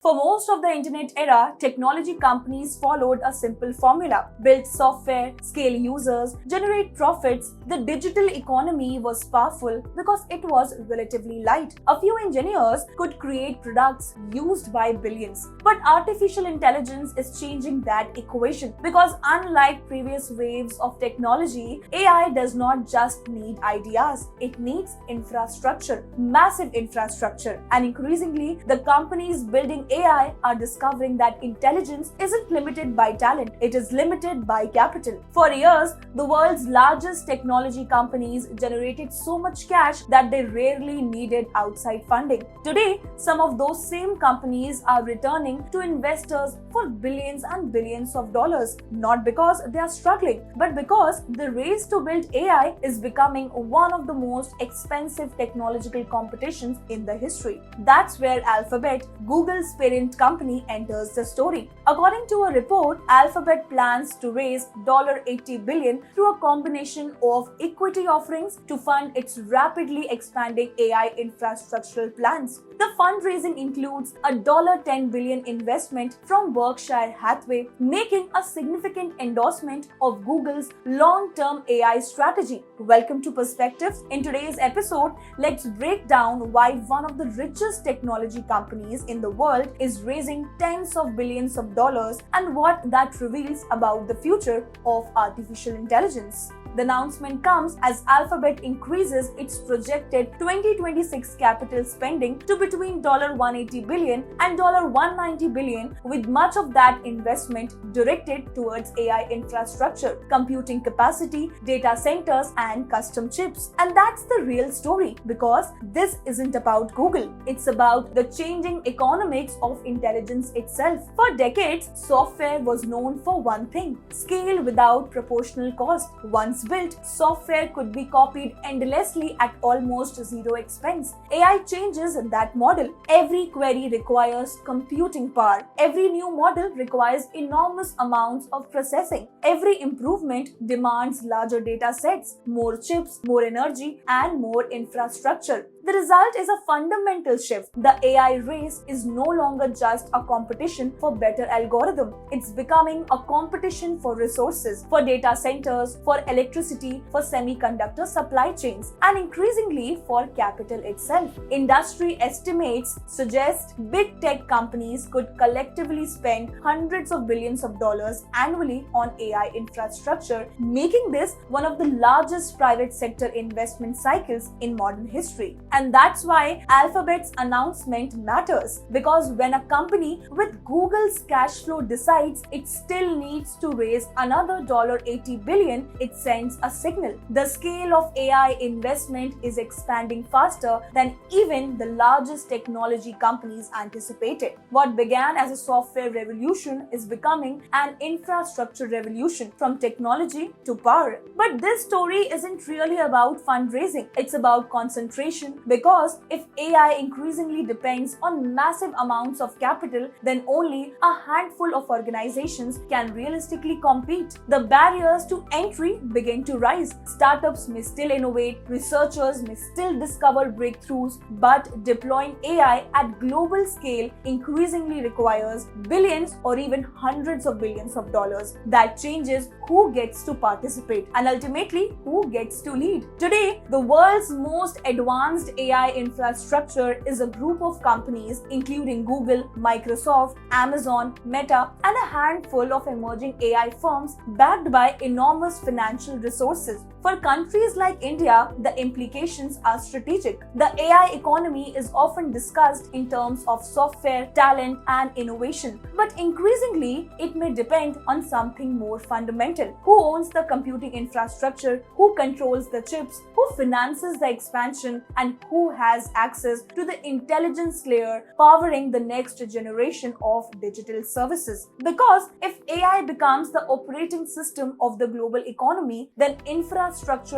For most of the internet era, technology companies followed a simple formula: build software, scale users, generate profits. The digital economy was powerful because it was relatively light. A few engineers could create products used by billions. But artificial intelligence is changing that equation because unlike previous waves of technology, AI does not just need ideas, it needs infrastructure, massive infrastructure. And increasingly, the companies building AI are discovering that intelligence isn't limited by talent, it is limited by capital. For years, the world's largest technology companies generated so much cash that they rarely needed outside funding. Today, some of those same companies are returning to investors for billions and billions of dollars, not because they are struggling, but because the race to build AI is becoming one of the most expensive technological competitions in the history. That's where Alphabet, Google's parent company, enters the story. According to a report, Alphabet plans to raise $80 billion through a combination of equity offerings to fund its rapidly expanding AI infrastructural plans. The fundraising includes a $10 billion investment from Berkshire Hathaway, making a significant endorsement of Google's long-term AI strategy. Welcome to Perspectives. In today's episode, let's break down why one of the richest technology companies in the world is raising tens of billions of dollars and what that reveals about the future of artificial intelligence. The announcement comes as Alphabet increases its projected 2026 capital spending to between $180 billion and $190 billion, with much of that investment directed towards AI infrastructure, computing capacity, data centers, and custom chips. And that's the real story, because this isn't about Google. It's about the changing economics of intelligence itself. For decades, software was known for one thing: scale without proportional cost. Once built, software could be copied endlessly at almost zero expense. AI changes that model. Every query requires computing power. Every new model requires enormous amounts of processing. Every improvement demands larger data sets, more chips, more energy, and more infrastructure. The result is a fundamental shift. The AI race is no longer just a competition for better algorithm. It's becoming a competition for resources, for data centers, for electricity, for semiconductor supply chains, and increasingly for capital itself. Industry estimates suggest big tech companies could collectively spend hundreds of billions of dollars annually on AI infrastructure, making this one of the largest private sector investment cycles in modern history. And that's why Alphabet's announcement matters, because when a company with Google's cash flow decides it still needs to raise another $80 billion, it sends a signal. The scale of AI investment is expanding faster than even the largest technology companies anticipated. What began as a software revolution is becoming an infrastructure revolution, from technology to power. But this story isn't really about fundraising, it's about concentration. Because if AI increasingly depends on massive amounts of capital, then only a handful of organizations can realistically compete. The barriers to entry begin to rise. Startups may still innovate, researchers may still discover breakthroughs, but deploying AI at global scale increasingly requires billions or even hundreds of billions of dollars. That changes who gets to participate and ultimately who gets to lead. Today, the world's most advanced AI infrastructure is a group of companies including Google, Microsoft, Amazon, Meta, and a handful of emerging AI firms backed by enormous financial resources. For countries like India, the implications are strategic. The AI economy is often discussed in terms of software, talent, and innovation. But increasingly, it may depend on something more fundamental. Who owns the computing infrastructure? Who controls the chips? Who finances the expansion? And who has access to the intelligence layer powering the next generation of digital services? Because if AI becomes the operating system of the global economy, then infrastructure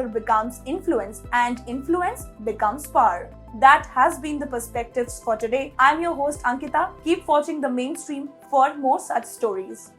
becomes influence, and influence becomes power. That has been the Perspectives for today. I'm your host Ankita. Keep watching the mainstream for more such stories.